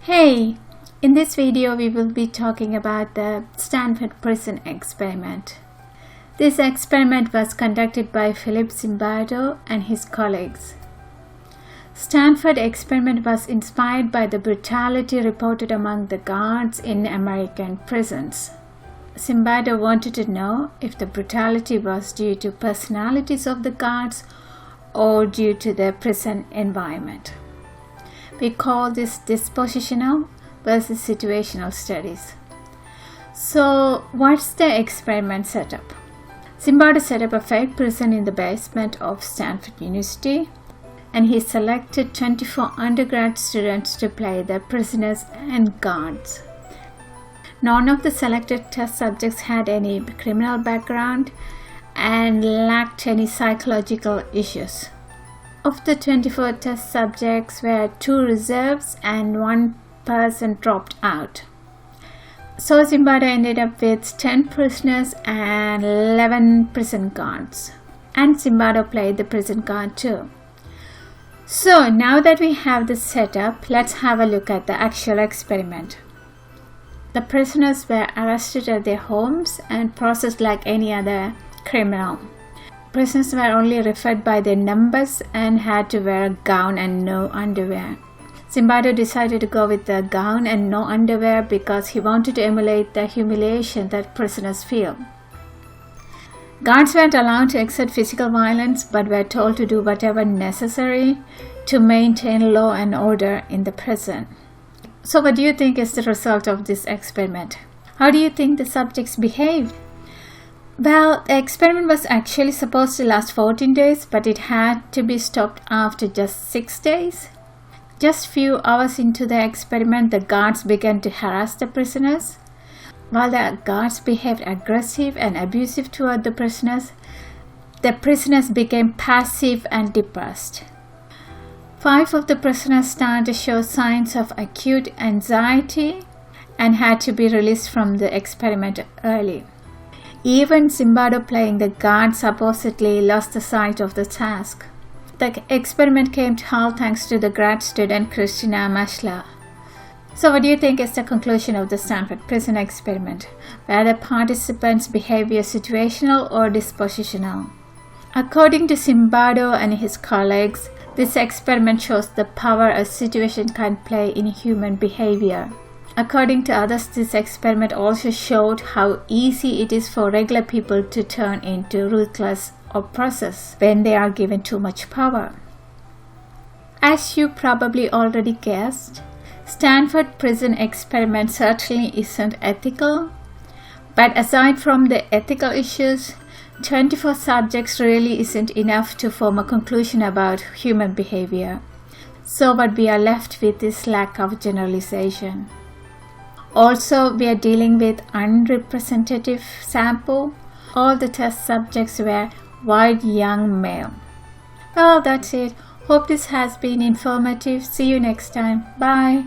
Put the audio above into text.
Hey, in this video we will be talking about the Stanford prison experiment. This experiment was conducted by Philip Zimbardo and his colleagues. Stanford experiment was inspired by the brutality reported among the guards in American prisons. Zimbardo wanted to know if the brutality was due to personalities of the guards or due to the prison environment. We call this dispositional versus situational studies. So, what's the experiment setup? Zimbardo set up a fake prison in the basement of Stanford University, and he selected 24 undergrad students to play the prisoners and guards. None of the selected test subjects had any criminal background and lacked any psychological issues. Of the 24 test subjects were 2 reserves and 1 person dropped out. So Zimbardo ended up with 10 prisoners and 11 prison guards. And Zimbardo played the prison guard too. So now that we have this setup, let's have a look at the actual experiment. The prisoners were arrested at their homes and processed like any other criminal. Prisoners were only referred by their numbers and had to wear a gown and no underwear. Zimbardo decided to go with the gown and no underwear because he wanted to emulate the humiliation that prisoners feel. Guards weren't allowed to exert physical violence but were told to do whatever necessary to maintain law and order in the prison. So what do you think is the result of this experiment? How do you think the subjects behaved? Well, the experiment was actually supposed to last 14 days, but it had to be stopped after just 6 days. Just few hours into the experiment, the guards began to harass the prisoners. While the guards behaved aggressive and abusive toward the prisoners became passive and depressed. 5 of the prisoners started to show signs of acute anxiety and had to be released from the experiment early. Even Zimbardo playing the guard supposedly lost the sight of the task. The experiment came to halt thanks to the grad student Christina Mashla. So what do you think is the conclusion of the Stanford prison experiment? Were the participants' behavior situational or dispositional? According to Zimbardo and his colleagues, this experiment shows the power a situation can play in human behavior. According to others, this experiment also showed how easy it is for regular people to turn into ruthless oppressors when they are given too much power. As you probably already guessed, Stanford prison experiment certainly isn't ethical. But aside from the ethical issues, 24 subjects really isn't enough to form a conclusion about human behavior. So what we are left with is lack of generalization. Also, we are dealing with unrepresentative sample. All the test subjects were white young male. Well, that's it. Hope this has been informative. See you next time. Bye.